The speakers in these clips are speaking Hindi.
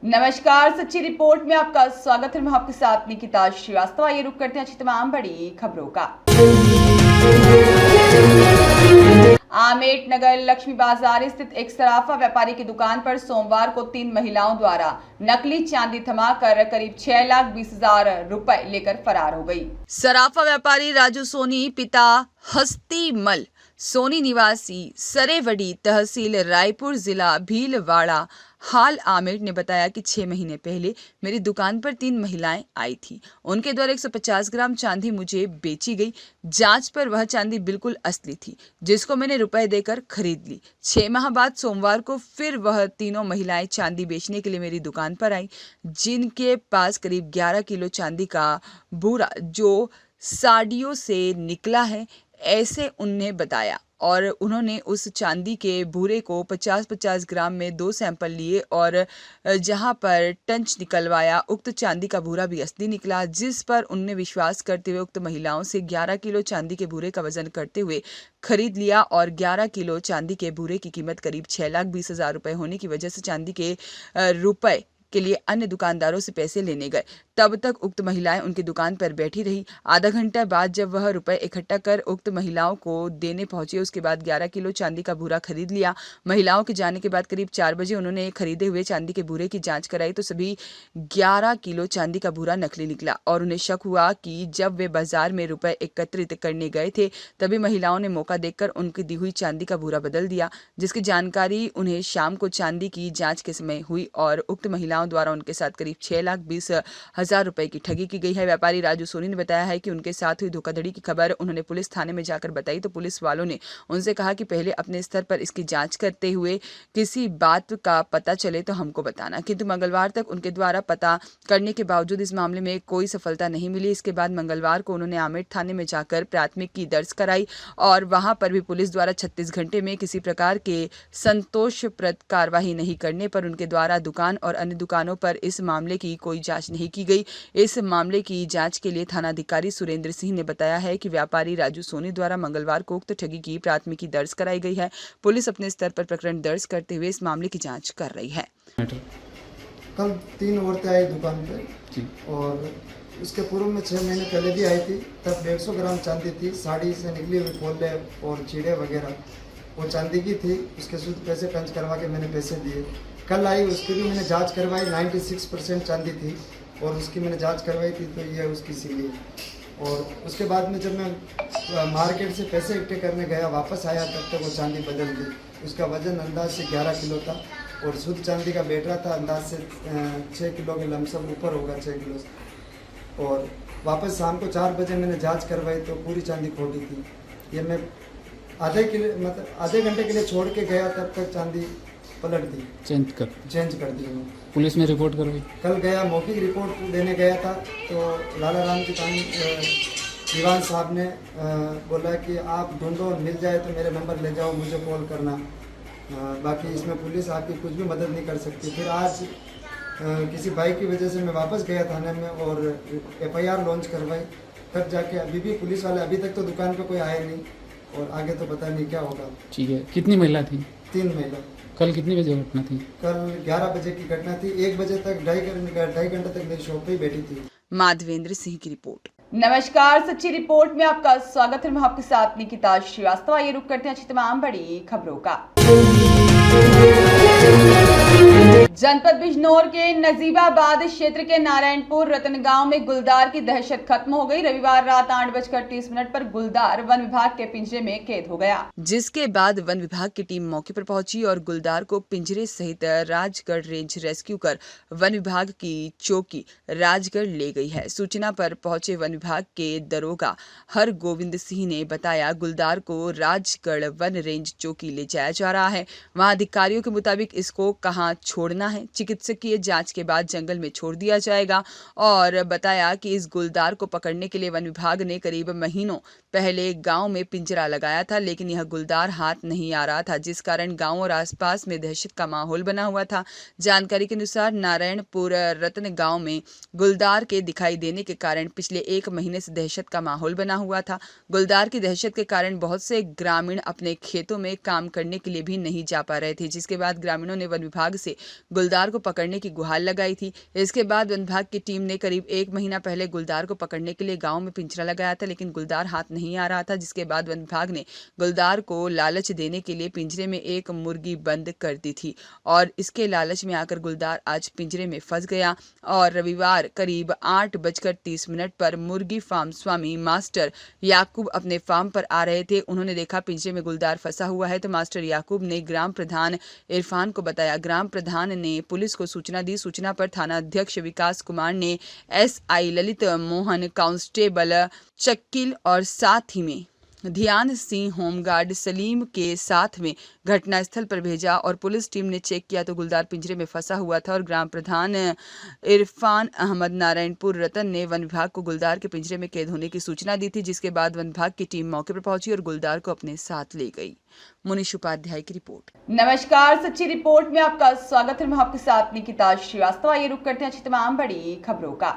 नमस्कार, सच्ची रिपोर्ट में आपका स्वागत है। मैं आपके साथ निकिता श्रीवास्तव। आइए रुक करते हैं अच्छी तमाम बड़ी खबरों का। आमेट नगर लक्ष्मी बाजार स्थित एक सराफा व्यापारी की दुकान पर सोमवार को 3 महिलाओं द्वारा नकली चांदी थमाकर करीब 6,20,000 रुपए लेकर फरार हो गई। सराफा व्यापारी राजू सोनी पिता हस्तीमल सोनी निवासी सरेवड़ी तहसील रायपुर जिला भीलवाड़ा हाल आमेर ने बताया कि 6 महीने पहले मेरी दुकान पर 3 महिलाएं आई थी। उनके द्वारा 150 ग्राम चांदी मुझे बेची गई। जांच पर वह चांदी बिल्कुल असली थी, जिसको मैंने रुपए देकर खरीद ली। 6 माह बाद सोमवार को फिर वह तीनों महिलाएं चांदी बेचने के लिए मेरी दुकान पर आई, जिनके पास करीब 11 किलो चांदी का बूरा जो साड़ियों से निकला है, ऐसे उन्हें बताया और उन्होंने उस चांदी के बूरे को 50-50 ग्राम में 2 सैंपल लिए और जहां पर टंच निकलवाया। उक्त चांदी का बूरा भी असली निकला, जिस पर उन्होंने विश्वास करते हुए उक्त महिलाओं से 11 किलो चांदी के बूरे का वजन करते हुए खरीद लिया और 11 किलो चांदी के बूरे की कीमत करीब 6,20,000 रुपए होने की वजह से चांदी के रुपए के लिए अन्य दुकानदारों से पैसे लेने गए। तब तक उक्त महिलाएं उनकी दुकान पर बैठी रही। आधा घंटा बाद जब वह रुपए इकट्ठा कर उक्त महिलाओं को देने पहुंचे, उसके बाद 11 किलो चांदी का बूरा खरीद लिया। महिलाओं के जाने के बाद करीब 4 बजे उन्होंने खरीदे हुए चांदी के बूरे की जांच कराई तो सभी 11 किलो चांदी का बूरा नकली निकला और उन्हें शक हुआ कि जब वे बाजार में रुपए एकत्रित करने गए थे, तभी महिलाओं ने मौका देखकर उनकी दी हुई चांदी का बूरा बदल दिया, जिसकी जानकारी उन्हें शाम को चांदी की जांच के समय हुई और उक्त महिलाओं द्वारा उनके साथ करीब 6,20,000 रुपए की ठगी की गई है। व्यापारी राजू सोनी ने बताया है कि उनके साथ हुई धोखाधड़ी की खबर उन्होंने पुलिस थाने में जाकर बताई तो पुलिस वालों ने उनसे कहा कि पहले अपने स्तर पर इसकी जांच करते हुए किसी बात का पता चले तो हमको बताना, किंतु मंगलवार तक उनके द्वारा पता करने के बावजूद इस मामले में कोई सफलता नहीं मिली। इसके बाद मंगलवार को उन्होंने आमेर थाने में जाकर प्राथमिकी दर्ज कराई और वहां पर भी पुलिस द्वारा 36 घंटे में किसी प्रकार के संतोषप्रद कार्रवाई नहीं करने पर उनके द्वारा दुकान और अन्य दुकानों पर इस मामले की कोई जांच नहीं की गई। इस मामले की जांच के लिए थानाधिकारी सुरेंद्र सिंह ने बताया है कि व्यापारी राजू सोनी द्वारा मंगलवार को उक्त ठगी की प्राथमिकी दर्ज कराई गई है। पुलिस अपने स्तर पर प्रकरण दर्ज करते हुए इस मामले की जांच कर रही है। कल 3 औरतें आई दुकान पे और उसके पूर्व में 6 महीने पहले भी आई थी। तब 150 ग्राम चांदी थी, साड़ी से निकली हुई फोल्डे और चीड़े वगैरह वो चांदी की थी। उसके शुद्ध पैसे टंच करवा के मैंने पैसे दिए। कल आई, उसकी भी मैंने जांच करवाई, 96% चांदी थी और उसकी मैंने जांच करवाई थी तो ये उसकी सीली है। और उसके बाद में जब मैं मार्केट से पैसे इकट्ठे करने गया, वापस आया, तब तक वो चांदी बदल गई। उसका वजन अंदाज से 11 किलो था और शुद्ध चांदी का बैटरा था अंदाज से 6 किलो के लमसम ऊपर होगा, 6 किलो से। और वापस शाम को 4 बजे मैंने जांच करवाई तो पूरी चांदी खोटी थी। ये मैं आधे घंटे के लिए छोड़ के गया, तब तक चांदी पलट दी, चेंज कर दी। पुलिस में रिपोर्ट करवाई। कल गया, मौखिक रिपोर्ट देने गया था तो लाला राम की दीवान साहब ने बोला कि आप ढूंढो, मिल जाए तो मेरे नंबर ले जाओ, मुझे कॉल करना। बाकी इसमें पुलिस आपकी कुछ भी मदद नहीं कर सकती। फिर आज किसी बाइक की वजह से मैं वापस गया थाने में और FIR लॉन्च करवाई। तब जाके अभी भी पुलिस वाले, अभी तक तो दुकान पे कोई आए नहीं और आगे तो पता नहीं क्या होगा। ठीक है, कितनी महिला थी? 3 महिला। कल कितनी बजे घटना थी? कल 11 बजे की घटना थी। 1 बजे तक 2.5 घंटे तक मेरी शॉप पे ही बैठी थी। माधवेंद्र सिंह की रिपोर्ट। नमस्कार, सच्ची रिपोर्ट में आपका स्वागत है। मैं आपके साथ निकिता श्रीवास्तव। आइए रुक करते हैं अच्छी तमाम बड़ी खबरों का। जनपद बिजनौर के नजीबाबाद क्षेत्र के नारायणपुर रतन गांव में गुलदार की दहशत खत्म हो गई। रविवार रात 8:30 पर गुलदार वन विभाग के पिंजरे में कैद हो गया, जिसके बाद वन विभाग की टीम मौके पर पहुंची और गुलदार को पिंजरे सहित राजगढ़ रेंज रेस्क्यू कर वन विभाग की चौकी राजगढ़ ले गई है। सूचना पर पहुंचे वन विभाग के दरोगा हर गोविंद सिंह ने बताया गुलदार को राजगढ़ वन रेंज चौकी ले जाया जा रहा है। वहां अधिकारियों के मुताबिक इसको कहां छोड़ना है। चिकित्सकीय जांच के बाद जंगल में छोड़ दिया जाएगा और बताया कि इस गुलदार को पकड़ने के लिए वन विभाग ने करीब महीनों पहले गांव में पिंजरा लगाया था, लेकिन यह गुलदार हाथ नहीं आ रहा था, जिस कारण गांव और आसपास में दहशत का माहौल बना हुआ था। जानकारी के अनुसार नारायणपुर रतन गांव में गुलदार के दिखाई देने के कारण पिछले 1 महीने से दहशत का माहौल बना हुआ था। गुलदार की दहशत के कारण बहुत से ग्रामीण अपने खेतों में काम करने के लिए भी नहीं जा पा रहे थे, जिसके बाद ग्रामीणों ने वन विभाग से गुलदार को पकड़ने की गुहार लगाई थी। इसके बाद वन विभाग की टीम ने करीब 1 महीना पहले गुलदार को पकड़ने के लिए गांव में पिंजरा लगाया था, लेकिन गुलदार हाथ नहीं आ रहा था, जिसके बाद वन विभाग ने गुलदार को लालच देने के लिए पिंजरे में एक मुर्गी बंद कर दी थी और इसके लालच में आकर गुलदार आज पिंजरे में फंस गया और रविवार करीब 8:30 पर मुर्गी फार्म स्वामी मास्टर याकूब अपने फार्म पर आ रहे थे। उन्होंने देखा पिंजरे में गुलदार फंसा हुआ है, तो मास्टर याकूब ने ग्राम प्रधान इरफान को बताया। ग्राम प्रधान ने पुलिस को सूचना दी। सूचना पर थाना अध्यक्ष विकास कुमार ने एसआई ललित मोहन, कांस्टेबल शकील और साथ ही में ध्यान सिंह, होमगार्ड सलीम के साथ में घटनास्थल पर भेजा और पुलिस टीम ने चेक किया तो गुलदार पिंजरे में फंसा हुआ था और ग्राम प्रधान इरफान अहमद नारायणपुर रतन ने वन विभाग को गुलदार के पिंजरे में कैद होने की सूचना दी थी, जिसके बाद वन विभाग की टीम मौके पर पहुंची और गुलदार को अपने साथ ले गई। मुनीश उपाध्याय की रिपोर्ट। नमस्कार, सच्ची रिपोर्ट में आपका स्वागत है। मैं आपके साथ निकिता श्रीवास्तव। आइए रुक करते हैं तमाम बड़ी खबरों का।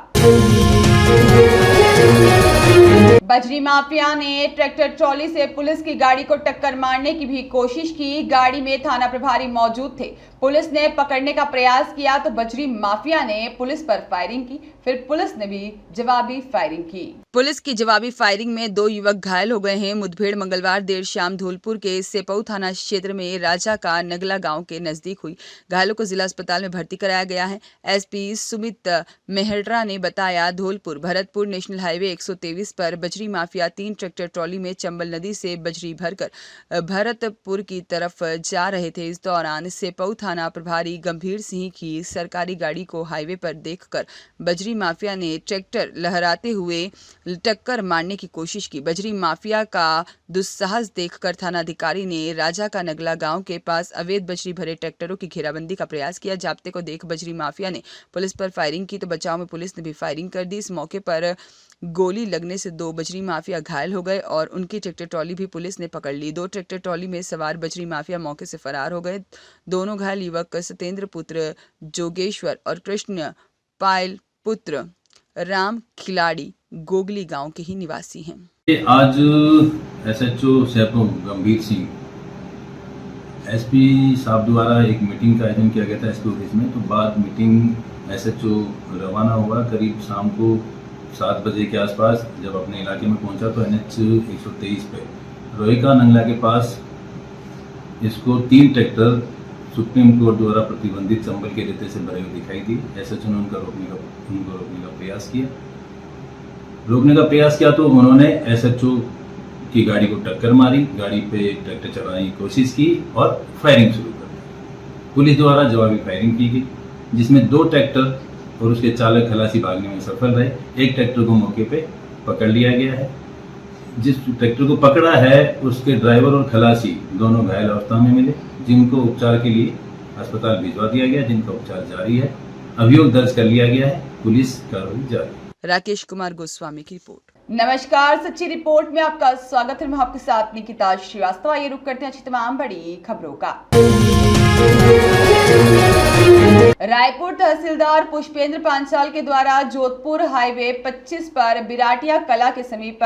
बजरी माफिया ने ट्रैक्टर ट्रॉली से पुलिस की गाड़ी को टक्कर मारने की भी कोशिश की। गाड़ी में थाना प्रभारी मौजूद थे। पुलिस ने पकड़ने का प्रयास किया तो बजरी माफिया ने पुलिस पर फायरिंग की। फिर पुलिस ने भी जवाबी फायरिंग की। पुलिस की जवाबी फायरिंग में 2 युवक घायल हो गए हैं। मुठभेड़ मंगलवार देर शाम धौलपुर के सेपऊ थाना क्षेत्र में राजा का नगला गांव के नजदीक हुई। घायलों को जिला अस्पताल में भर्ती कराया गया है। एसपी सुमित मेहरा ने बताया, धौलपुर भरतपुर नेशनल हाईवे 123 पर बजरी माफिया 3 ट्रैक्टर ट्रॉली में चंबल नदी से बजरी भरकर भरतपुर की तरफ जा रहे थे। इस दौरान सेपऊ थाना प्रभारी गंभीर सिंह की सरकारी गाड़ी को हाईवे पर देखकर बजरी माफिया ने ट्रैक्टर लहराते हुए टक्कर मारने की कोशिश की। बजरी माफिया का दुस्साहस देखकर थानाधिकारी ने राजा का नगला गांव के पास अवैध बजरी भरे ट्रैक्टरों की घेराबंदी का प्रयास किया। जाब्ते को देख बजरी माफिया ने पुलिस पर फायरिंग की तो बचाव में पुलिस ने भी फायरिंग कर दी। इस मौके पर गोली लगने से 2 बजरी माफिया घायल हो गए और उनकी ट्रैक्टर ट्रॉली भी पुलिस ने पकड़ ली। 2 ट्रैक्टर ट्रॉली में सवार बजरी माफिया मौके से फरार हो गए। दोनों घायल युवक सत्येंद्र पुत्र जोगेश्वर और कृष्ण पायल पुत्र राम खिलाड़ी गोगली गांव के ही निवासी हैं। आज एसएचओ सेपऊ गंभीर सिंह एसपी साहब द्वारा एक मीटिंग का आयोजन किया गया था एसपी ऑफिस में। तो बाद मीटिंग एसएचओ रवाना हुआ करीब शाम को 7 बजे के आसपास। जब अपने इलाके में पहुंचा तो NH 123 पे रोहिका नंगला के पास इसको 3 ट्रैक्टर सुप्रीम कोर्ट द्वारा प्रतिबंधित चंबल के रेते से भरे हुए दिखाई दी। एसएचओ ने उनको रोकने का प्रयास किया। रोकने का प्रयास किया तो उन्होंने एसएचओ की गाड़ी को टक्कर मारी। गाड़ी पे ट्रैक्टर चलाने की कोशिश की और फायरिंग शुरू कर दी। पुलिस द्वारा जवाबी फायरिंग की गई, जिसमें 2 ट्रैक्टर और उसके चालक खलासी भागने में सफल रहे। एक ट्रैक्टर को मौके पे पकड़ लिया गया है। जिस ट्रैक्टर को पकड़ा है उसके ड्राइवर और खलासी दोनों घायल अवस्था में मिले, जिनको उपचार के लिए अस्पताल भिजवा दिया गया, जिनका उपचार जारी है। अभियोग दर्ज कर लिया गया है। पुलिस कार्रवाई जारी। राकेश कुमार गोस्वामी की रिपोर्ट। नमस्कार, सच्ची रिपोर्ट में आपका स्वागत है। मैं आपके साथ निकिता श्रीवास्तव। आइए रुक करते हैं तमाम बड़ी खबरों का। रायपुर तहसीलदार पुष्पेंद्र पांचाल के द्वारा जोधपुर हाईवे 25 पर बिराटिया कला के समीप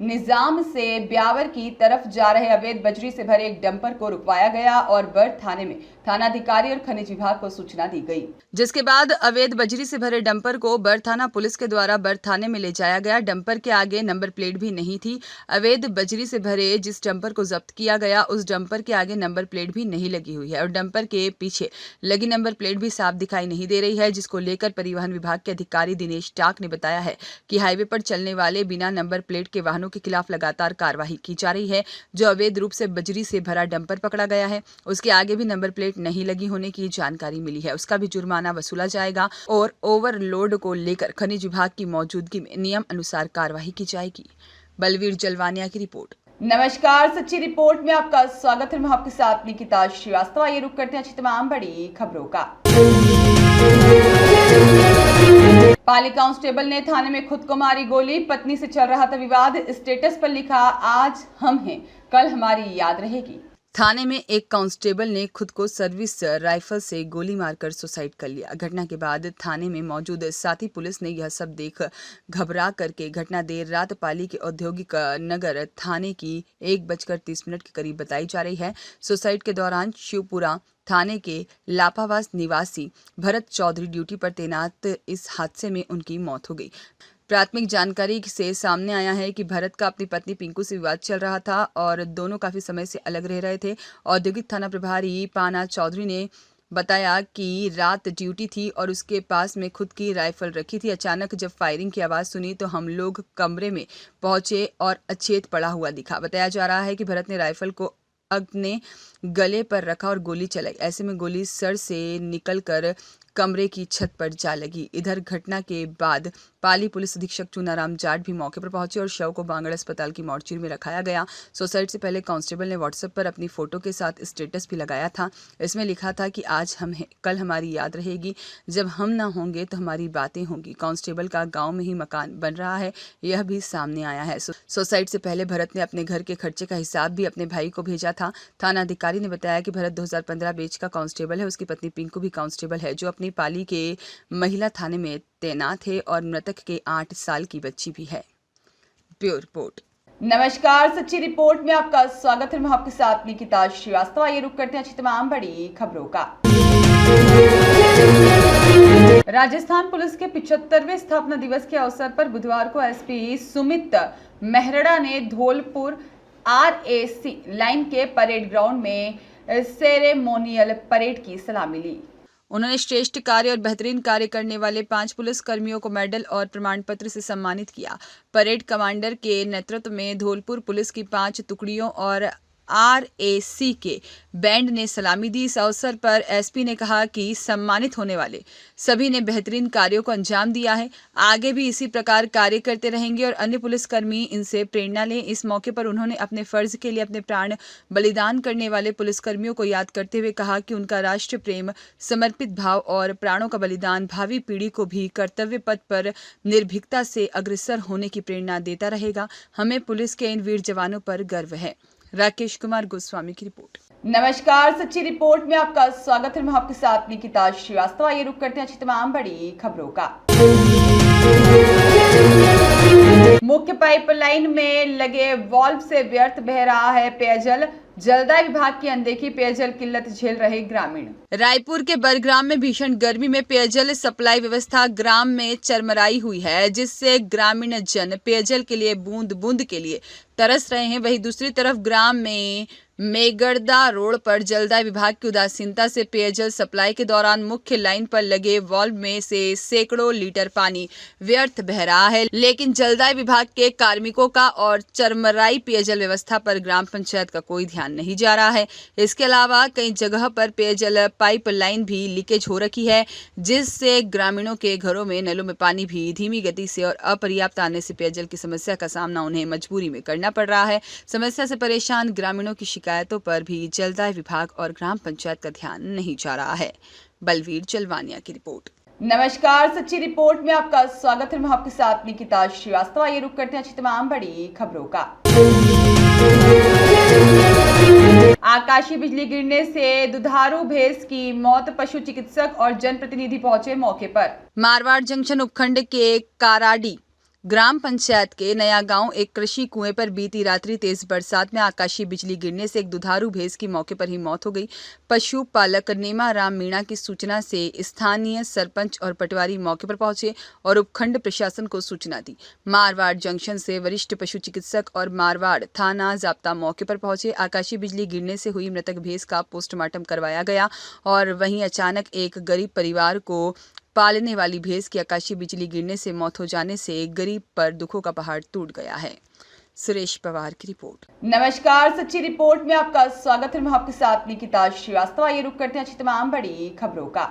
निजाम से ब्यावर की तरफ जा रहे अवैध बजरी से भरे एक डंपर को रुकवाया गया और बर्थ थाने में थानाधिकारी और खनिज विभाग को सूचना दी गई, जिसके बाद अवैध बजरी से भरे डंपर को बर्थ थाना पुलिस के द्वारा बर्थ थाने में ले जाया गया। डंपर के आगे नंबर प्लेट भी नहीं थी। अवैध बजरी से भरे जिस डंपर को जब्त किया गया उस डंपर के आगे नंबर प्लेट भी नहीं लगी हुई है और डंपर के पीछे लगी नंबर प्लेट भी साफ दिखाई नहीं दे रही है, जिसको लेकर परिवहन विभाग के अधिकारी दिनेश टाक ने बताया है कि हाईवे पर चलने वाले बिना नंबर प्लेट के वाहनों के खिलाफ लगातार कार्रवाई की जा रही है। जो अवैध रूप से बजरी से भरा डंपर पकड़ा गया है उसके आगे भी नंबर प्लेट नहीं लगी होने की जानकारी मिली है। उसका भी जुर्माना वसूला जाएगा और ओवरलोड को लेकर खनिज विभाग की मौजूदगी में नियम अनुसार कार्रवाई की जाएगी। बलवीर जलवानिया की रिपोर्ट। नमस्कार, सच्ची रिपोर्ट में आपका स्वागत है। मैं आपके साथ निकिता श्रीवास्तव। आइए रुक करते हैं तमाम बड़ी खबरों का। पाली कांस्टेबल ने थाने में खुद को मारी गोली, पत्नी से चल रहा था विवाद, स्टेटस पर लिखा आज हम हैं कल हमारी याद रहेगी। थाने में एक कांस्टेबल ने खुद को सर्विस राइफल से गोली मारकर सुसाइड कर लिया। घटना के बाद थाने में मौजूद साथी पुलिस ने यह सब देख घबरा करके घटना देर रात पाली के औद्योगिक नगर थाने की 1:30 के करीब बताई जा रही है। सुसाइड के दौरान शिवपुरा थाने के लापावास निवासी भरत चौधरी ड्यूटी पर तैनात इस हादसे में उनकी मौत हो गई। प्राथमिक जानकारी से सामने आया है कि भरत का अपनी पत्नी पिंकू से विवाद चल रहा था और दोनों काफी समय से अलग रह रहे थे। औद्योगिक थाना प्रभारी पाना चौधरी ने बताया कि रात ड्यूटी थी और उसके पास में खुद की राइफल रखी थी। अचानक जब फायरिंग की आवाज़ सुनी तो हम लोग कमरे में पहुंचे और अचेत पड़ा हुआ दिखा। बताया जा रहा है कि भरत ने राइफल को अपने गले पर रखा और गोली चलाई। ऐसे में गोली सर से निकलकर कमरे की छत पर जा लगी। इधर घटना के बाद पाली पुलिस अधीक्षक चूनाराम जाट भी मौके पर पहुंचे और शव को बांगड़ अस्पताल की मॉर्चरी में रखाया गया। सुसाइड से पहले कांस्टेबल ने व्हाट्सएप पर अपनी फोटो के साथ स्टेटस भी लगाया था। इसमें लिखा था कि आज हम हैं कल हमारी याद रहेगी, जब हम ना होंगे तो हमारी बातें होंगी। कांस्टेबल का गांव में ही मकान बन रहा है, यह भी सामने आया है। सुसाइड से पहले भरत ने अपने घर के खर्चे का हिसाब भी अपने भाई को भेजा था। थाना अधिकारी ने बताया कि भरत 2015 बैच का कांस्टेबल है। उसकी पत्नी पिंकू भी कांस्टेबल है जो अपनी पाली के महिला थाने में तैनात है और मृतक के 8 साल की बच्ची भी है। Bureau report. नमस्कार, सच्ची रिपोर्ट में आपका स्वागत है। मैं आपके साथ निकिता श्रीवास्तव। आइए रुक करते हैं अच्छी तमाम बड़ी खबरों का। राजस्थान पुलिस के 75वें स्थापना दिवस के अवसर पर बुधवार को एसपी सुमित मेहरड़ा ने धौलपुर RAC लाइन के परेड ग्राउंड में सेरेमोनियल परेड की सलामी ली। उन्होंने श्रेष्ठ कार्य और बेहतरीन कार्य करने वाले 5 पुलिस कर्मियों को मेडल और प्रमाण पत्र से सम्मानित किया। परेड कमांडर के नेतृत्व में धौलपुर पुलिस की 5 टुकड़ियों और RAC के बैंड ने सलामी दी। इस अवसर पर एसपी ने कहा कि सम्मानित होने वाले सभी ने बेहतरीन कार्यों को अंजाम दिया है, आगे भी इसी प्रकार कार्य करते रहेंगे और अन्य पुलिसकर्मी इनसे प्रेरणा लें। इस मौके पर उन्होंने अपने फर्ज के लिए अपने प्राण बलिदान करने वाले पुलिसकर्मियों को याद करते हुए कहा कि उनका राष्ट्र प्रेम, समर्पित भाव और प्राणों का बलिदान भावी पीढ़ी को भी कर्तव्य पथ पर निर्भीकता से अग्रसर होने की प्रेरणा देता रहेगा। हमें पुलिस के इन वीर जवानों पर गर्व है। राकेश कुमार गोस्वामी की रिपोर्ट। नमस्कार, सच्ची रिपोर्ट में आपका स्वागत है। मैं आपके साथ निकिता श्रीवास्तव। आइए रुक करते हैं अच्छी तमाम बड़ी खबरों का। मुख्य पाइपलाइन में लगे वाल्व से व्यर्थ बह रहा है पेयजल, जलदाय विभाग की अनदेखी, पेयजल किल्लत झेल रहे ग्रामीण। रायपुर के बरग्राम में भीषण गर्मी में पेयजल सप्लाई व्यवस्था ग्राम में चरमराई हुई है, जिससे ग्रामीण जन पेयजल के लिए बूंद बूंद के लिए तरस रहे हैं। वहीं दूसरी तरफ ग्राम में मेगड़दा रोड पर जलदाय विभाग की उदासीनता से पेयजल सप्लाई के दौरान मुख्य लाइन पर लगे वाल्व में से सैकड़ों लीटर पानी व्यर्थ बह रहा है, लेकिन जलदाय विभाग के कार्मिकों का और चरमराई पेयजल व्यवस्था पर ग्राम पंचायत का कोई ध्यान नहीं जा रहा है। इसके अलावा कई जगह पर पेयजल पाइप लाइन भी लीकेज हो रखी है, जिससे ग्रामीणों के घरों में नलों में पानी भी धीमी गति से और अपर्याप्त आने से पेयजल की समस्या का सामना उन्हें मजबूरी में करना पड़ रहा है। समस्या से परेशान ग्रामीणों की शिकायतों पर भी जलदाय विभाग और ग्राम पंचायत का ध्यान नहीं जा रहा है। बलवीर चलवानिया की रिपोर्ट। नमस्कार, सच्ची रिपोर्ट में आपका स्वागत है। मैं आपके साथ निकिता श्रीवास्तव। आइए रुक करते हैं अच्छी तमाम बड़ी खबरों का। आकाशीय बिजली गिरने से दुधारू भैंस की मौत, पशु चिकित्सक और जनप्रतिनिधि पहुंचे मौके पर। मारवाड़ जंक्शन उपखंड के काराडी ग्राम पंचायत के नया गांव एक कृषि कुएं पर बीती रात्रि तेज बरसात में आकाशीय बिजली गिरने से एक दुधारू भैंस की मौके पर ही मौत हो गई। पशुपालक नेमा राम मीणा की सूचना से स्थानीय सरपंच और पटवारी मौके पर पहुंचे और उपखंड प्रशासन को सूचना दी। मारवाड़ जंक्शन से वरिष्ठ पशु चिकित्सक और मारवाड़ थाना जाब्ता मौके पर पहुंचे। आकाशीय बिजली गिरने से हुई मृतक भैंस का पोस्टमार्टम करवाया गया और वहीं अचानक एक गरीब परिवार को पालने वाली भैंस की आकाशीय बिजली गिरने से मौत हो जाने से गरीब पर दुखों का पहाड़ टूट गया है। सुरेश पवार की रिपोर्ट। नमस्कार, सच्ची रिपोर्ट में आपका स्वागत है। मैं आपके साथ निकिता श्रीवास्तव। आइए रुक करते हैं अच्छी तमाम बड़ी खबरों का।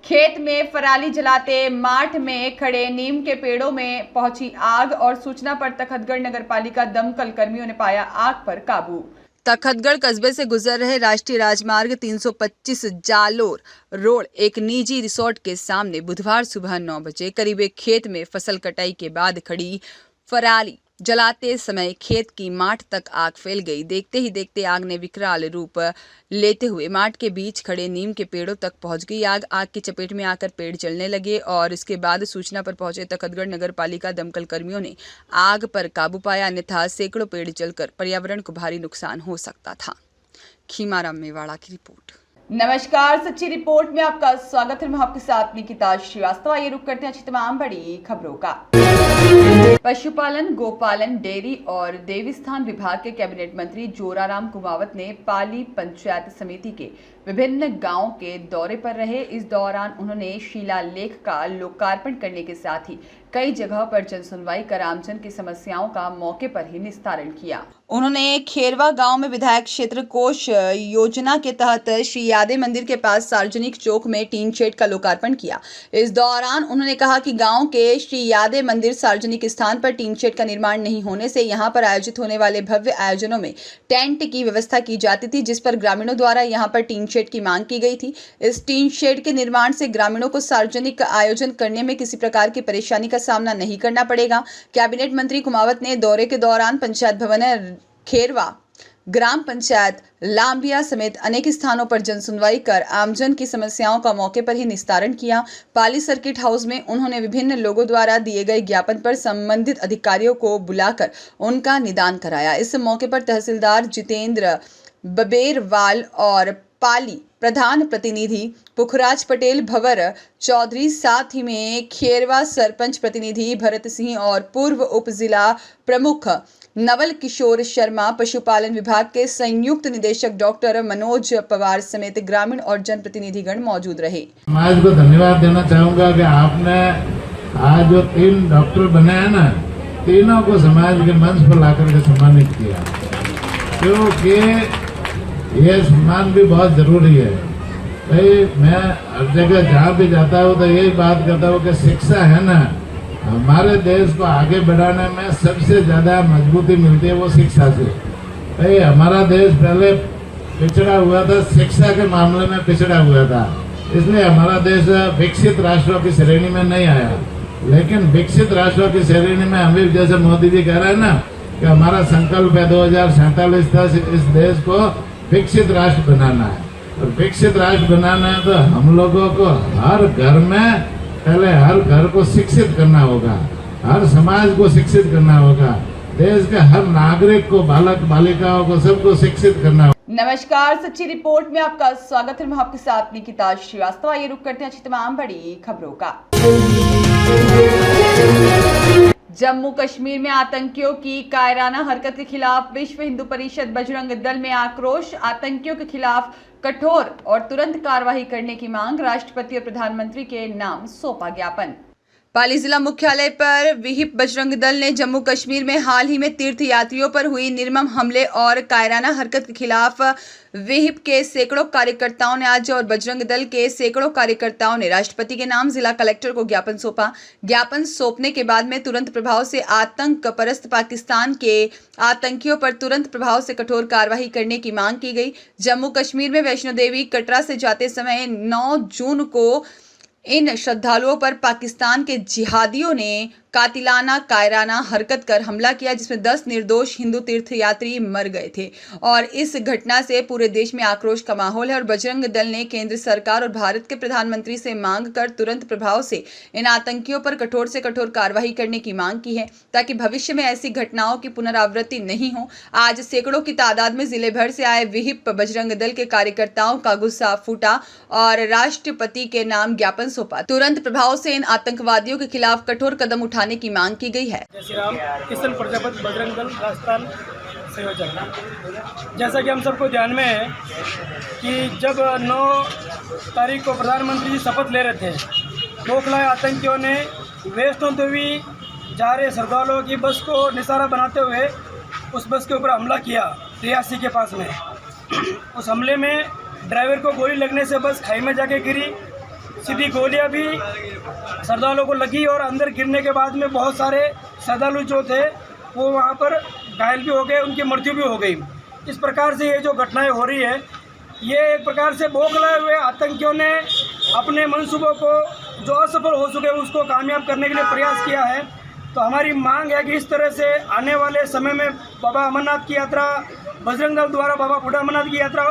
खेत में पराली जलाते माठ में खड़े नीम के पेड़ों में पहुंची आग और सूचना पर तखतगढ़ नगर पालिका दमकल कर्मियों ने पाया आग पर काबू। तखतगढ़ कस्बे से गुजर रहे राष्ट्रीय राजमार्ग 325 जालोर रोड एक निजी रिसोर्ट के सामने बुधवार सुबह 9 बजे करीब एक खेत में फसल कटाई के बाद खड़ी पराली जलाते समय खेत की माठ तक आग फैल गई। देखते ही देखते आग ने विकराल रूप लेते हुए माठ के बीच खड़े नीम के पेड़ों तक पहुंच गई। आग की चपेट में आकर पेड़ जलने लगे और इसके बाद सूचना पर पहुंचे तखतगढ़ नगर पालिका दमकल कर्मियों ने आग पर काबू पाया, अन्यथा सैकड़ों पेड़ जलकर पर्यावरण को भारी नुकसान हो सकता था। खीमाराम मेवाड़ा की रिपोर्ट। नमस्कार, सच्ची रिपोर्ट में आपका स्वागत है। मैं आपके साथ निकिता श्रीवास्तव। आइए रुक करते हैं अच्छी तमाम बड़ी खबरों का। पशुपालन, गोपालन, डेयरी और देवस्थान विभाग के कैबिनेट मंत्री जोराराम कुमावत ने पाली पंचायत समिति के विभिन्न गांवों के दौरे पर रहे। इस दौरान उन्होंने शिलालेख का लोकार्पण करने के साथ ही कई जगह पर जन सुनवाई कर आमजन की समस्याओं का मौके पर ही निस्तारण किया। उन्होंने खेरवा गांव में विधायक क्षेत्र कोष योजना के तहत श्री यादव मंदिर के पास सार्वजनिक चौक में टीन शेड का लोकार्पण किया। इस दौरान उन्होंने कहा कि गांव के श्री यादव मंदिर सार्वजनिक स्थान पर टीन शेड का निर्माण नहीं होने से यहां पर आयोजित होने वाले भव्य आयोजनों में टेंट की व्यवस्था की जाती थी, जिस पर ग्रामीणों द्वारा यहां पर टीन शेड की मांग की गई थी। इस टीन शेड के निर्माण से ग्रामीणों को सार्वजनिक आयोजन करने में किसी प्रकार की परेशानी का सामना नहीं करना पड़ेगा। कैबिनेट मंत्री कुमावत ने दौरे के दौरान पंचायत भवन खेरवा, ग्राम पंचायत लांबिया समेत अनेक स्थानों पर जन सुनवाई कर आमजन की समस्याओं का मौके पर ही निस्तारण किया। पाली सर्किट हाउस में उन्होंने विभिन्न लोगों द्वारा दिए गए ज्ञापन पर संबंधित अधिकारियों को बुलाकर उनका निदान कराया। इस मौके पर तहसीलदार जितेंद्र बबेरवाल और पाली प्रधान प्रतिनिधि पुखराज पटेल, भंवर चौधरी, साथ ही में खेरवा सरपंच प्रतिनिधि भरत सिंह और पूर्व उप जिला प्रमुख नवल किशोर शर्मा, पशुपालन विभाग के संयुक्त निदेशक डॉक्टर मनोज पवार समेत ग्रामीण और जनप्रतिनिधिगण मौजूद रहे। समाज को धन्यवाद देना चाहूंगा कि आपने आज जो 3 डॉक्टर बने हैं ना, तीनों को समाज के मंच पर लाकर के सम्मानित किया, क्योंकि ये सम्मान भी बहुत जरूरी है। भाई मैं हर जगह जहाँ भी जाता हूँ तो यही बात करता हूँ कि शिक्षा है ना, हमारे देश को आगे बढ़ाने में सबसे ज्यादा मजबूती मिलती है वो शिक्षा से। भाई हमारा देश पहले पिछड़ा हुआ था, शिक्षा के मामले में पिछड़ा हुआ था, इसलिए हमारा देश विकसित राष्ट्रों की श्रेणी में नहीं आया। लेकिन विकसित राष्ट्रों की श्रेणी में हम जैसे मोदी जी कह रहे हैं ना कि हमारा संकल्प है 2047 तक इस देश को विकसित राष्ट्र बनाना है। और विकसित राष्ट्र बनाना है तो हम लोगों को हर घर में पहले हर घर को शिक्षित करना होगा, हर समाज को शिक्षित करना होगा, देश के हर नागरिक को, बालक बालिकाओं को, सबको शिक्षित करना होगा। नमस्कार, सच्ची रिपोर्ट में आपका स्वागत है। मैं आपके साथ निकिता श्रीवास्तव। आइए रुक करते हैं अच्छी तमाम बड़ी खबरों का। जम्मू कश्मीर में आतंकियों की कायराना हरकत के खिलाफ विश्व हिंदू परिषद बजरंग दल में आक्रोश। आतंकियों के खिलाफ कठोर और तुरंत कार्रवाई करने की मांग। राष्ट्रपति और प्रधानमंत्री के नाम सौंपा ज्ञापन। पाली जिला मुख्यालय पर विहिप बजरंग दल ने जम्मू कश्मीर में हाल ही में तीर्थ यात्रियों पर हुई निर्मम हमले और कायराना हरकत के खिलाफ विहिप के सैकड़ों कार्यकर्ताओं ने आज और बजरंग दल के सैकड़ों कार्यकर्ताओं ने राष्ट्रपति के नाम जिला कलेक्टर को ज्ञापन सौंपा। ज्ञापन सौंपने के बाद में तुरंत प्रभाव से आतंक परस्त पाकिस्तान के आतंकियों पर तुरंत प्रभाव से कठोर कार्रवाई करने की मांग की गई। जम्मू कश्मीर में वैष्णो देवी कटरा से जाते समय 9 जून को इन श्रद्धालुओं पर पाकिस्तान के जिहादियों ने कातिलाना कायराना हरकत कर हमला किया, जिसमें 10 निर्दोष हिंदू तीर्थयात्री मर गए थे और इस घटना से पूरे देश में आक्रोश का माहौल है। और बजरंग दल ने केंद्र सरकार और भारत के प्रधानमंत्री से मांग कर तुरंत प्रभाव से इन आतंकियों पर कठोर से कठोर कार्रवाई करने की मांग की है, ताकि भविष्य में ऐसी घटनाओं की पुनरावृत्ति नहीं हो। आज सैकड़ों की तादाद में जिले भर से आए विहिप बजरंग दल के कार्यकर्ताओं का गुस्सा फूटा और राष्ट्रपति के नाम ज्ञापन सौंपा। तुरंत प्रभाव से इन आतंकवादियों के खिलाफ कठोर कदम उठाने की मांग की गई है। जय श्री राम। किशन प्रजापति बजरंग दल राजस्थान संयोजक। जैसा कि हम सबको ध्यान में है कि जब 9 तारीख को प्रधानमंत्री जी शपथ ले रहे थे, बौखलाए आतंकियों ने वैष्णो देवी जा रहे श्रद्धालुओं की बस को निशाना बनाते हुए उस बस के ऊपर हमला किया रियासी के पास में। उस हमले में ड्राइवर को गोली लगने से बस खाई में जाके गिरी। सीधी गोलियां भी श्रद्धालुओं को लगी और अंदर गिरने के बाद में बहुत सारे श्रद्धालु जो थे वो वहाँ पर घायल भी हो गए, उनकी मृत्यु भी हो गई। इस प्रकार से ये जो घटनाएं हो रही है, ये एक प्रकार से बौखलाए हुए आतंकियों ने अपने मंसूबों को जो असफल हो चुके हैं उसको कामयाब करने के लिए प्रयास किया है। तो हमारी मांग है कि इस तरह से आने वाले समय में बाबा अमरनाथ की यात्रा, बजरंग दल द्वारा बाबा बूढ़ा अमरनाथ की यात्रा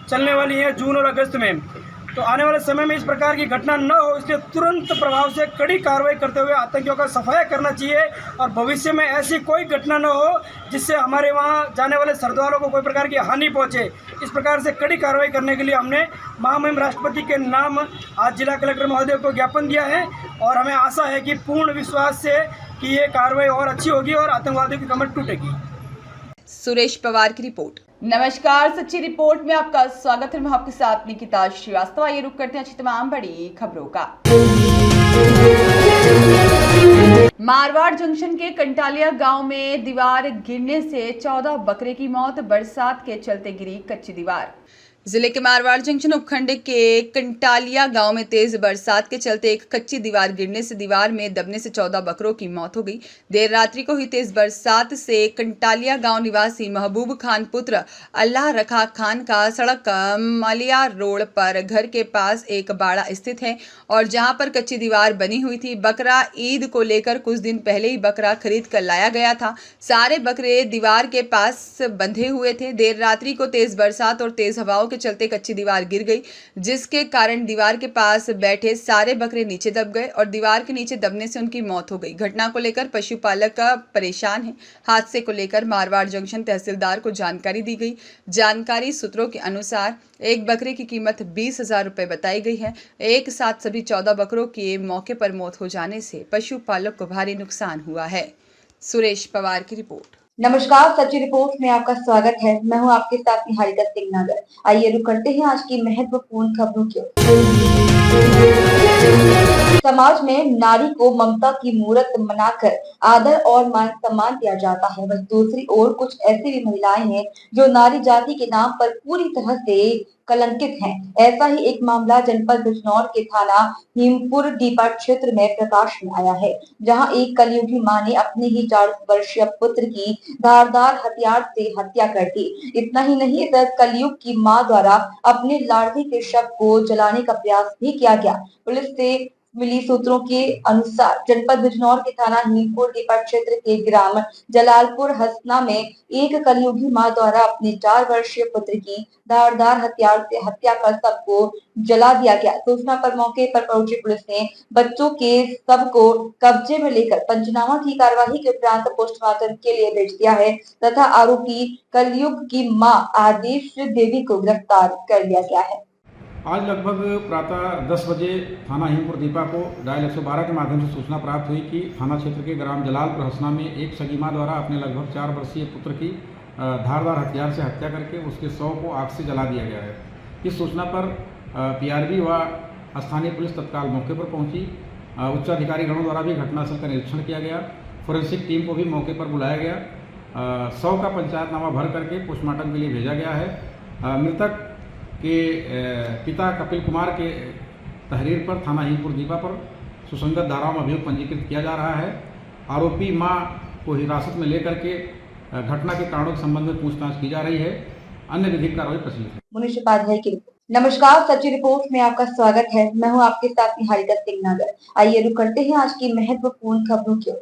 चलने वाली है जून और अगस्त में। तो आने वाले समय में इस प्रकार की घटना न हो, इसलिए तुरंत प्रभाव से कड़ी कार्रवाई करते हुए आतंकियों का सफाया करना चाहिए और भविष्य में ऐसी कोई घटना न हो जिससे हमारे वहाँ जाने वाले श्रद्धालुओं को कोई प्रकार की हानि पहुँचे। इस प्रकार से कड़ी कार्रवाई करने के लिए हमने महामहिम राष्ट्रपति के नाम आज जिला कलेक्टर महोदय को ज्ञापन दिया है और हमें आशा है कि पूर्ण विश्वास से कि ये कार्रवाई और अच्छी होगी और आतंकवादियों की कमर टूटेगी। सुरेश पवार की रिपोर्ट। नमस्कार, सच्ची रिपोर्ट में आपका स्वागत है। मैं आपके साथ निकिता श्रीवास्तव। ये रुक करते हैं अच्छी तमाम बड़ी खबरों का। मारवाड़ जंक्शन के कंटालिया गांव में दीवार गिरने से 14 बकरे की मौत। बरसात के चलते गिरी कच्ची दीवार। जिले के मारवाड़ जंक्शन उपखंड के कंटालिया गांव में तेज बरसात के चलते एक कच्ची दीवार गिरने से दीवार में दबने से 14 बकरों की मौत हो गई। देर रात्रि को हुई तेज बरसात से कंटालिया गांव निवासी महबूब खान पुत्र अल्लाह रखा खान का सड़क मलिया रोड पर घर के पास एक बाड़ा स्थित है और जहां पर कच्ची दीवार बनी हुई थी। बकरा ईद को लेकर कुछ दिन पहले ही बकरा खरीद कर लाया गया था। सारे बकरे दीवार के पास बंधे हुए थे। देर रात्रि को तेज बरसात और तेज हवाओं के चलते कच्ची दीवार गिर गई, जिसके कारण दीवार के पास बैठे सारे बकरे नीचे दब गए और दीवार के नीचे दबने से उनकी मौत हो गई। घटना को लेकर पशुपालक का परेशान है। हादसे को लेकर मारवाड़ जंक्शन तहसीलदार को जानकारी दी गई। जानकारी सूत्रों के अनुसार एक बकरे की कीमत 20,000 रुपए बताई गई है। एक साथ सभी 14 बकरों की मौके पर मौत हो जाने से पशुपालक को भारी नुकसान हुआ है। सुरेश पवार की रिपोर्ट। नमस्कार, सच्ची रिपोर्ट में आपका स्वागत है। मैं हूं आपके साथ निहारिका सिंह नागर। आइए रुक करते हैं आज की महत्वपूर्ण खबरों की ओर। समाज में नारी को ममता की मूरत बनाकर आदर और मान सम्मान दिया जाता है। वहीं दूसरी ओर कुछ ऐसी भी महिलाएं हैं जो नारी जाति के नाम पर पूरी तरह से कलंकित हैं। ऐसा ही एक मामला जनपद बिजनौर के थाना हिमपुर दीपा क्षेत्र में प्रकाश में आया है, जहां एक कलयुगी मां ने अपने ही 4 वर्षीय पुत्र की धारदार हथियार से हत्या कर दी। इतना ही नहीं, इस कलयुग की मां द्वारा अपने लाड़की के शव को जलाने का प्रयास भी किया गया। पुलिस से मिली सूत्रों के अनुसार जनपद बिजनौर के थाना हिमपुर दीपा क्षेत्र के ग्राम जलालपुर हसना में एक कलयुगी मां द्वारा अपने 4 वर्षीय पुत्र की धारदार हथियार से हत्या कर सबको जला दिया गया। सूचना पर मौके पर पहुंची पुलिस ने बच्चों के शव को कब्जे में लेकर पंचनामा की कार्यवाही के उपरांत पोस्टमार्टम के लिए भेज दिया है तथा आरोपी कलयुग की मां आदेश देवी को गिरफ्तार कर लिया गया है। आज लगभग प्रातः 10 बजे थाना हिमपुर दीपा को डायल 112 के माध्यम से सूचना प्राप्त हुई कि थाना क्षेत्र के ग्राम जलालपुर हसना में एक सगी मां द्वारा अपने लगभग 4 वर्षीय पुत्र की धारदार हथियार से हत्या करके उसके शव को आग से जला दिया गया है। इस सूचना पर पीआरबी व स्थानीय पुलिस तत्काल मौके पर पहुंची। उच्च अधिकारी गणों द्वारा भी घटनास्थल का निरीक्षण किया गया। फोरेंसिक टीम को भी मौके पर बुलाया गया। शव का पंचायतनामा भर करके पोस्टमार्टम के लिए भेजा गया है। मृतक के पिता कपिल कुमार के तहरीर पर थाना हिमपुर दीपा पर सुसंगत धाराओं में अभियोग पंजीकृत किया जा रहा है। आरोपी मां को हिरासत में लेकर के घटना के कारणों के संबंध में पूछताछ की जा रही है। अन्य विधिक कार्रवाई प्रचलित है। मुनीष उपाध्याय की रिपोर्ट। नमस्कार, सच्ची रिपोर्ट में आपका स्वागत है। मैं हूं आपके साथ निहारिका सिंह नागर। आइए रुक करते हैं आज की महत्वपूर्ण खबरों की ओर।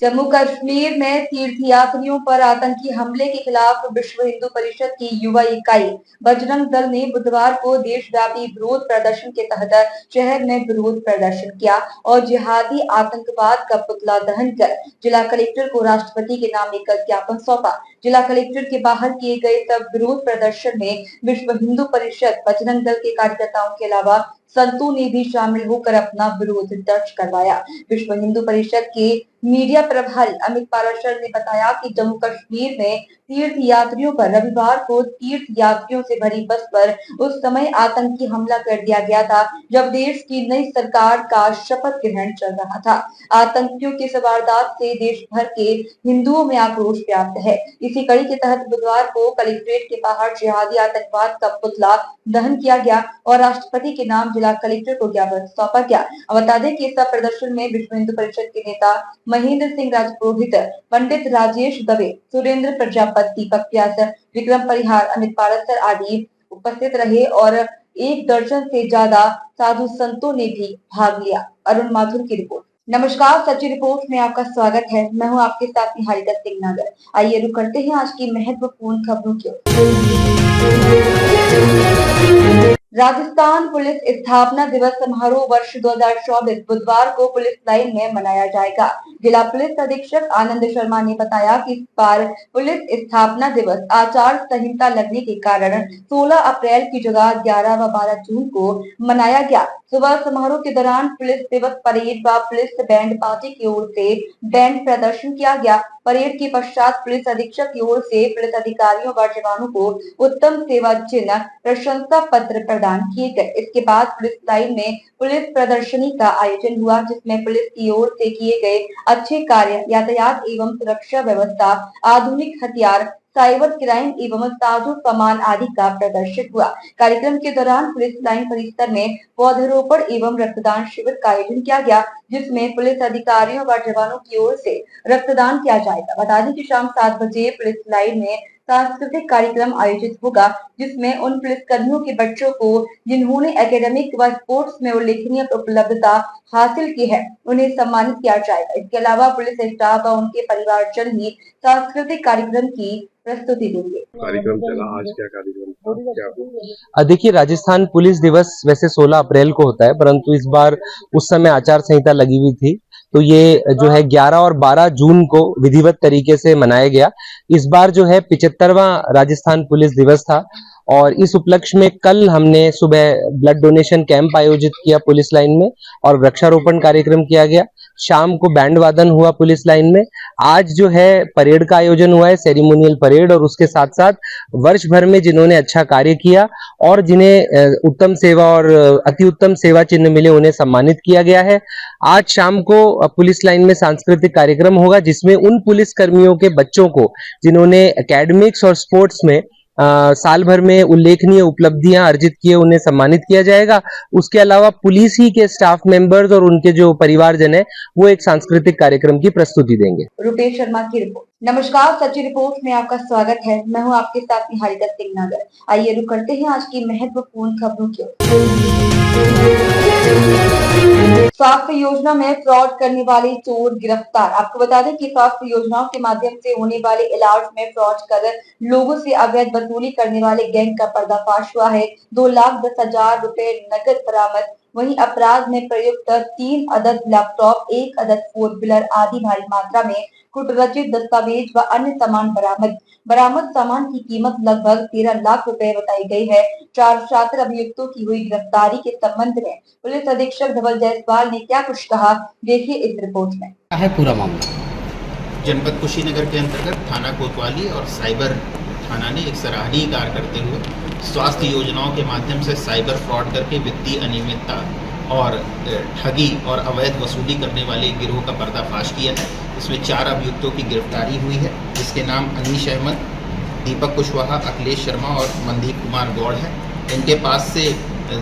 जम्मू कश्मीर में तीर्थयात्रियों पर आतंकी हमले के खिलाफ विश्व हिंदू परिषद की युवा इकाई बजरंग दल ने बुधवार को देशव्यापी विरोध प्रदर्शन के तहत शहर में विरोध प्रदर्शन किया और जिहादी आतंकवाद का पुतला दहन कर जिला कलेक्टर को राष्ट्रपति के नाम एक ज्ञापन सौंपा। जिला कलेक्टर के बाहर किए गए तब विरोध प्रदर्शन में विश्व हिंदू परिषद बजरंग दल के कार्यकर्ताओं के अलावा संतों ने भी शामिल होकर अपना विरोध दर्ज करवाया। विश्व हिंदू परिषद के मीडिया प्रभारी अमित पाराशर ने बताया कि जम्मू कश्मीर में तीर्थ यात्रियों पर रविवार को तीर्थ यात्रियों से भरी बस पर उस समय आतंकी हमला कर दिया गया था जब देश की नई सरकार का शपथ ग्रहण चल रहा था। आतंकियों के वारदात से देश भर के हिंदुओं में आक्रोश व्याप्त है। इसी कड़ी के तहत बुधवार को कलेक्ट्रेट के बाहर जिहादी आतंकवाद का पुतला दहन किया गया और राष्ट्रपति के नाम जिला कलेक्टर को ज्ञापन सौंपा गया। बता दें कि इस प्रदर्शन में विश्व हिंदू परिषद के नेता महेंद्र सिंह राजपुरोहित, पंडित राजेश दवे, सुरेंद्र प्रजापति, दीपक व्यास, विक्रम परिहार, अमित पारसर आदि उपस्थित रहे और 1 दर्जन से ज्यादा साधु संतों ने भी भाग लिया। अरुण माथुर की रिपोर्ट। नमस्कार, सच्ची रिपोर्ट में आपका स्वागत है। मैं हूं आपके साथ निहारिका सिंह नागर। आइए रुक करते हैं आज की महत्वपूर्ण खबरों की ओर। राजस्थान पुलिस स्थापना दिवस समारोह वर्ष 2024 बुधवार को पुलिस लाइन में मनाया जाएगा। जिला पुलिस अधीक्षक आनंद शर्मा ने बताया कि इस बार पुलिस स्थापना दिवस आचार संहिता लगने के कारण 16 अप्रैल की जगह 11 व 12 जून को मनाया गया। सुबह समारोह के दौरान पुलिस दिवस परेड व पुलिस बैंड पार्टी की ओर से बैंड प्रदर्शन किया गया। परेड के पश्चात पुलिस अधीक्षक की ओर से पुलिस अधिकारियों व जवानों को उत्तम सेवा चिन्ह, प्रशंसा पत्र प्रदान किए गए। इसके बाद पुलिस लाइन में पुलिस प्रदर्शनी का आयोजन हुआ, जिसमें पुलिस की ओर से किए गए अच्छे कार्य, यातायात एवं सुरक्षा व्यवस्था, आधुनिक हथियार, साइबर क्राइम एवं साधु सामान आदि का प्रदर्शित हुआ। कार्यक्रम के दौरान पुलिस लाइन परिसर में पौधरोपण एवं रक्तदान शिविर का आयोजन किया गया, जिसमें पुलिस अधिकारियों व जवानों की ओर से रक्तदान किया जाएगा। बता दें कि शाम 7 बजे पुलिस लाइन में सांस्कृतिक कार्यक्रम आयोजित होगा, जिसमें उन पुलिस कर्मियों के बच्चों को जिन्होंने एकेडमिक व स्पोर्ट्स में उल्लेखनीय उपलब्धता हासिल की है, उन्हें सम्मानित किया जाएगा। इसके अलावा पुलिस स्टाफ व उनके परिवारजन ही सांस्कृतिक कार्यक्रम की प्रस्तुति देंगे। कार्यक्रम चला, आज क्या कार्यक्रम था, क्या? देखिए, राजस्थान पुलिस दिवस वैसे 16 अप्रैल को होता है, परंतु इस बार उस समय आचार संहिता लगी हुई थी, तो ये जो है 11 और 12 जून को विधिवत तरीके से मनाया गया। इस बार जो है 75वां राजस्थान पुलिस दिवस था और इस उपलक्ष्य में कल हमने सुबह ब्लड डोनेशन कैंप आयोजित किया पुलिस लाइन में और वृक्षारोपण कार्यक्रम किया गया। शाम को बैंड वादन हुआ पुलिस लाइन में। आज जो है परेड का आयोजन हुआ है, सेरेमोनियल परेड, और उसके साथ साथ वर्ष भर में जिन्होंने अच्छा कार्य किया और जिन्हें उत्तम सेवा और अति उत्तम सेवा चिन्ह मिले, उन्हें सम्मानित किया गया है। आज शाम को पुलिस लाइन में सांस्कृतिक कार्यक्रम होगा, जिसमें उन पुलिस कर्मियों के बच्चों को जिन्होंने एकेडमिक्स और स्पोर्ट्स में साल भर में उल्लेखनीय उपलब्धियां अर्जित किए, उन्हें सम्मानित किया जाएगा। उसके अलावा पुलिस ही के स्टाफ मेंबर्स और उनके जो परिवारजन है, वो एक सांस्कृतिक कार्यक्रम की प्रस्तुति देंगे। रुपेश शर्मा की रिपोर्ट। नमस्कार, सच्ची रिपोर्ट में आपका स्वागत है। मैं हूं आपके साथ निहारिका सिंह नागर। आइए रुक करते हैं आज की महत्वपूर्ण खबरों की ओर। स्वास्थ्य योजना में फ्रॉड करने वाले चोर गिरफ्तार। आपको बता दें कि स्वास्थ्य योजनाओं के माध्यम से होने वाले इलाज में फ्रॉड कर लोगों से अवैध वसूली करने वाले गैंग का पर्दाफाश हुआ है। 2,10,000 रुपए नकद बरामद। वहीं अपराध में प्रयुक्त 3 अदद लैपटॉप, 1 अदद 4 व्हीलर आदि भारी मात्रा में कुटरचित दस्तावेज व अन्य सामान बरामद। बरामद सामान की कीमत लगभग 13 लाख रुपए बताई गई है। 4 छात्र अभियुक्तों की हुई गिरफ्तारी के संबंध में पुलिस अधीक्षक धवल जायसवाल ने क्या कुछ कहा, देखिए इस रिपोर्ट में। है पूरा मामला जनपद कुशीनगर के अंतर्गत थाना कोतवाली और साइबर थाना ने एक सराहनीय कार्य करते हुए स्वास्थ्य योजनाओं के माध्यम से साइबर फ्रॉड करके वित्तीय अनियमितता और ठगी और अवैध वसूली करने वाले गिरोह का पर्दाफाश किया है। इसमें 4 अभियुक्तों की गिरफ्तारी हुई है, जिसके नाम अनीश अहमद, दीपक कुशवाहा, अखिलेश शर्मा और मनदीप कुमार गौड़ है। इनके पास से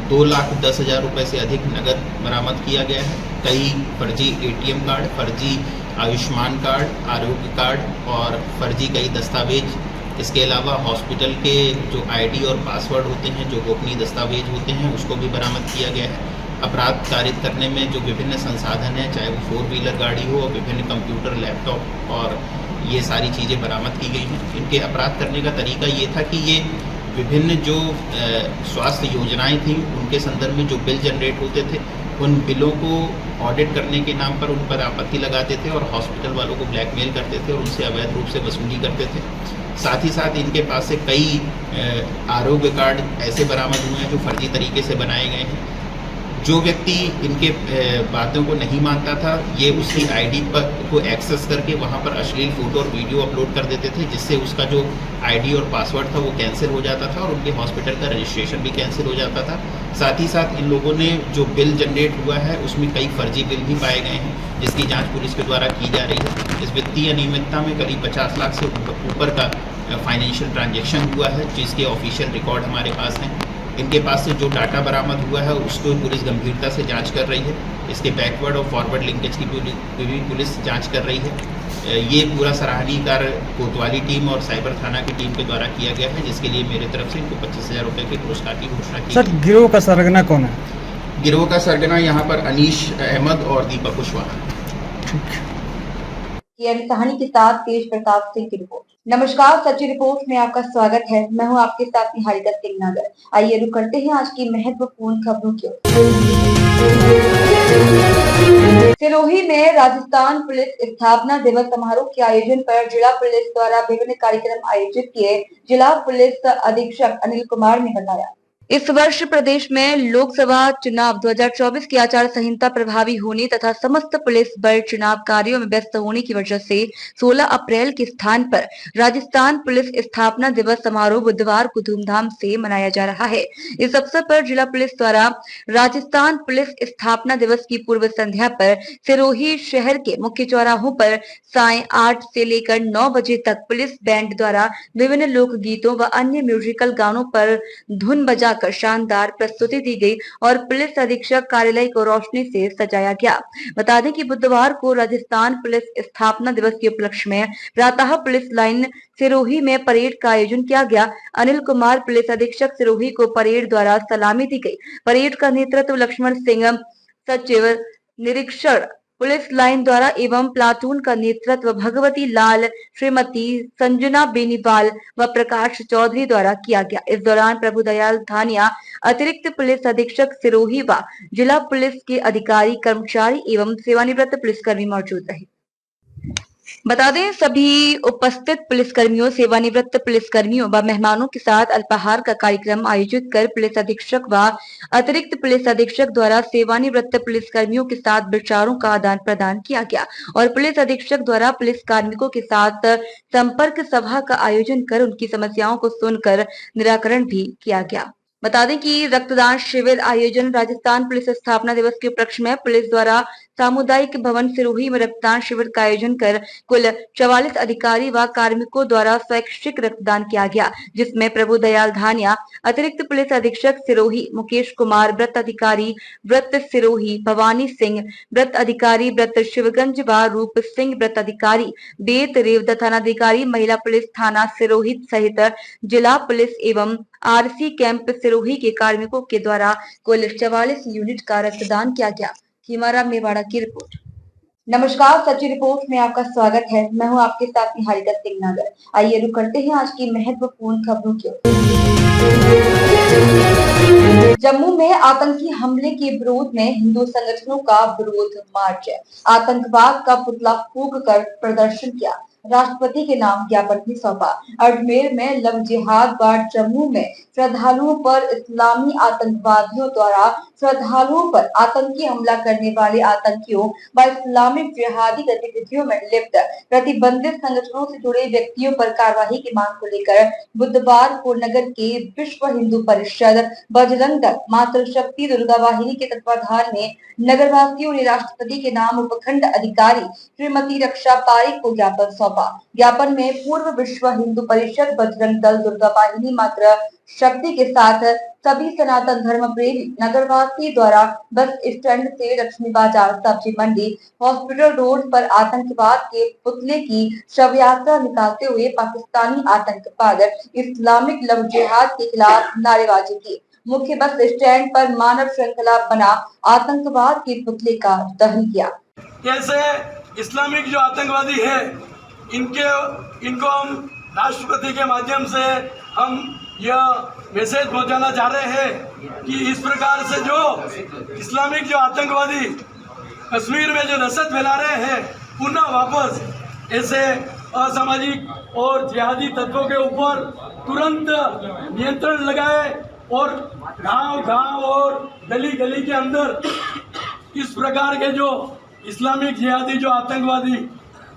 2,10,000 रुपये से अधिक नकद बरामद किया गया है। कई फर्जी ATM कार्ड, फर्जी आयुष्मान कार्ड, आरोग्य कार्ड और फर्जी कई दस्तावेज। इसके अलावा हॉस्पिटल के जो ID और पासवर्ड होते हैं, जो गोपनीय दस्तावेज होते हैं, उसको भी बरामद किया गया है। अपराध कारित करने में जो विभिन्न संसाधन हैं, चाहे वो 4 व्हीलर गाड़ी हो, विभिन्न कंप्यूटर, लैपटॉप और ये सारी चीज़ें बरामद की गई हैं। इनके अपराध करने का तरीका ये था कि ये विभिन्न जो स्वास्थ्य योजनाएं थी, उनके संदर्भ में जो बिल जनरेट होते थे, उन बिलों को ऑडिट करने के नाम पर उन पर आपत्ति लगाते थे और हॉस्पिटल वालों को ब्लैकमेल करते थे और उनसे अवैध रूप से वसूली करते थे। साथ ही साथ इनके पास से कई आरोग्य कार्ड ऐसे बरामद हुए हैं जो फर्जी तरीके से बनाए गए हैं। जो व्यक्ति इनके बातों को नहीं मानता था, ये उसकी ID पर को एक्सेस करके वहाँ पर अश्लील फोटो और वीडियो अपलोड कर देते थे, जिससे उसका जो ID और पासवर्ड था वो कैंसिल हो जाता था और उनके हॉस्पिटल का रजिस्ट्रेशन भी कैंसिल हो जाता था। साथ ही साथ इन लोगों ने जो बिल जनरेट हुआ है, उसमें कई फर्जी बिल भी पाए गए हैं, जिसकी जाँच पुलिस के द्वारा की जा रही है। इस वित्तीय अनियमितता में करीब 50 लाख से ऊपर का फाइनेंशियल ट्रांजैक्शन हुआ है, जिसके ऑफिशियल रिकॉर्ड हमारे पास हैं। इनके पास से जो डाटा बरामद हुआ है उसको पुलिस गंभीरता से जांच कर रही है। इसके बैकवर्ड और फॉरवर्ड लिंकेज की भी पुलिस जांच कर रही है। ये पूरा सराहनीय कार्य कोतवाली टीम और साइबर थाना की टीम के द्वारा किया गया है, जिसके लिए मेरे तरफ से इनको 25,000 रुपये के पुरस्कार की घोषणा की। सर, गिरोह का सरगना कौन है? गिरोह का सरगना यहाँ पर अनीश अहमद और दीपक कुशवाहा। कहानी के साथ तेज प्रताप सिंह की रिपोर्ट। नमस्कार, सच्ची रिपोर्ट में आपका स्वागत है। मैं हूं आपके साथ निहारिका सिंह नागर। आइए रुक करते हैं आज की महत्वपूर्ण खबरों की ओर। सिरोही में राजस्थान पुलिस स्थापना दिवस समारोह के आयोजन पर जिला पुलिस द्वारा विभिन्न कार्यक्रम आयोजित किए। जिला पुलिस अधीक्षक अनिल कुमार ने बताया, इस वर्ष प्रदेश में लोकसभा चुनाव 2024 की आचार संहिता प्रभावी होने तथा समस्त पुलिस बल चुनाव कार्यों में व्यस्त होने की वजह से 16 अप्रैल के स्थान पर राजस्थान पुलिस स्थापना दिवस समारोह बुधवार को धूमधाम से मनाया जा रहा है। इस अवसर पर जिला पुलिस द्वारा राजस्थान पुलिस स्थापना दिवस की पूर्व संध्या पर सिरोही शहर के मुख्य चौराहों पर सायं 8 से लेकर 9 बजे तक पुलिस बैंड द्वारा विभिन्न लोक गीतों व अन्य म्यूजिकल गानों पर धुन बजा कर शानदार प्रस्तुति दी गई और पुलिस अधीक्षक कार्यालय को रोशनी से सजाया गया। बता दें कि बुधवार को राजस्थान पुलिस स्थापना दिवस के उपलक्ष्य में प्रातः पुलिस लाइन सिरोही में परेड का आयोजन किया गया। अनिल कुमार पुलिस अधीक्षक सिरोही को परेड द्वारा सलामी दी गई। परेड का नेतृत्व लक्ष्मण सिंह सचिव निरीक्षण पुलिस लाइन द्वारा एवं प्लाटून का नेतृत्व भगवती लाल, श्रीमती संजना बेनीवाल व प्रकाश चौधरी द्वारा किया गया। इस दौरान प्रभुदयाल धानिया अतिरिक्त पुलिस अधीक्षक सिरोही व जिला पुलिस के अधिकारी, कर्मचारी एवं सेवानिवृत्त पुलिसकर्मी मौजूद रहे। बता दें, सभी उपस्थित पुलिसकर्मियों, सेवानिवृत्त पुलिसकर्मियों व मेहमानों के साथ अल्पाहार का कार्यक्रम आयोजित कर पुलिस अधीक्षक व अतिरिक्त पुलिस अधीक्षक द्वारा सेवानिवृत्त पुलिसकर्मियों के साथ विचारों का आदान प्रदान किया गया और पुलिस अधीक्षक द्वारा पुलिस कार्मिकों के साथ संपर्क सभा का आयोजन कर उनकी समस्याओं को सुनकर निराकरण भी किया गया। बता दें कि रक्तदान शिविर आयोजन राजस्थान पुलिस स्थापना दिवस के उपलक्ष्य में पुलिस द्वारा सामुदायिक भवन सिरोही में रक्तदान शिविर का आयोजन कर कुल 44 अधिकारी व कार्मिकों द्वारा स्वैच्छिक रक्तदान किया गया, जिसमें प्रभुदयाल धानिया अतिरिक्त पुलिस अधीक्षक सिरोही, मुकेश कुमार व्रत अधिकारी व्रत सिरोही, भवानी सिंह व्रत अधिकारी व्रत शिवगंज व रूप सिंह व्रत अधिकारी बेत रेवदा थानाधिकारी महिला पुलिस थाना सिरोही सहित जिला पुलिस एवं आरसी कैंप सिरोही के कार्मिकों के द्वारा कुल 44 यूनिट का रक्तदान किया गया। हिमारा मेवाड़ा की रिपोर्ट। नमस्कार, सच्ची रिपोर्ट में आपका स्वागत है। मैं हूं आपके साथ निहारिका सिंह नागर। आइए रुक करते हैं आज की महत्वपूर्ण खबरों की ओर। जम्मू में आतंकी हमले के विरोध में हिंदू संगठनों का विरोध मार्च, आतंकवाद का पुतला फूंक कर प्रदर्शन किया, राष्ट्रपति के नाम ज्ञापन भी सौंपा। अजमेर में लव जिहाद व जम्मू में श्रद्धालुओं पर इस्लामी आतंकवादियों द्वारा श्रद्धालुओं पर आतंकी हमला करने वाले आतंकियों व इस्लामिक जिहादी गतिविधियों में लिप्त प्रतिबंधित संगठनों से जुड़े व्यक्तियों पर कार्रवाई की मांग को लेकर बुधवार को नगर के विश्व हिंदू परिषद, बजरंग दल, मातृशक्ति दुर्गा वाहिनी के तत्वाधान में नगरवासियों ने राष्ट्रपति के नाम उपखंड अधिकारी श्रीमती रक्षा पारिक को ज्ञापन सौंपा। ज्ञापन में पूर्व विश्व हिंदू परिषद, बजरंग दल, दुर्गा वाहिनी, मातृ शक्ति के साथ सभी सनातन धर्म प्रेमी नगरवासी द्वारा बस स्टैंड से लक्ष्मी बाजार, सब्जी मंडी, हॉस्पिटल रोड पर आतंकवाद के पुतले की शव यात्रा निकालते हुए पाकिस्तानी आतंकवाद इस्लामिक लव जिहाद के खिलाफ नारेबाजी की। मुख्य बस स्टैंड पर मानव श्रृंखला बना आतंकवाद के पुतले का दहन किया। कैसे इस्लामिक जो आतंकवादी है इनको हम राष्ट्रपति के माध्यम से हम यह मैसेज पहुंचाना चाह रहे हैं कि इस प्रकार से जो इस्लामिक जो आतंकवादी कश्मीर में जो दहशत फैला रहे हैं, पुनः वापस ऐसे असामाजिक और जिहादी तत्वों के ऊपर तुरंत नियंत्रण लगाए और गांव-गांव और गली-गली के अंदर इस प्रकार के जो इस्लामिक जिहादी जो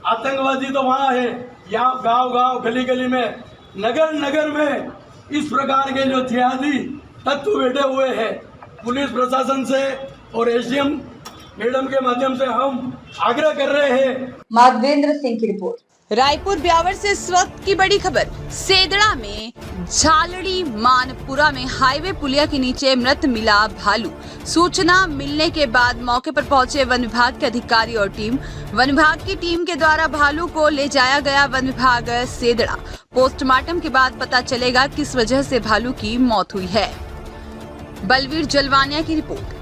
आतंकवादी तो वहाँ है, यहाँ गांव-गांव गली-गली में, नगर में इस प्रकार के जो जिहादी तत्व बैठे हुए हैं। पुलिस प्रशासन से और एसडीएम मैडम के माध्यम से हम आग्रह कर रहे हैं। माधवेंद्र सिंह की रिपोर्ट। रायपुर ब्यावर से इस वक्त की बड़ी खबर। सेदड़ा में झालड़ी मानपुरा में हाईवे पुलिया के नीचे मृत मिला भालू। सूचना मिलने के बाद मौके पर पहुंचे वन विभाग के अधिकारी और टीम। वन विभाग की टीम के द्वारा भालू को ले जाया गया वन विभाग सेदड़ा। पोस्टमार्टम के बाद पता चलेगा किस वजह से भालू की मौत हुई है। बलवीर जलवानिया की रिपोर्ट।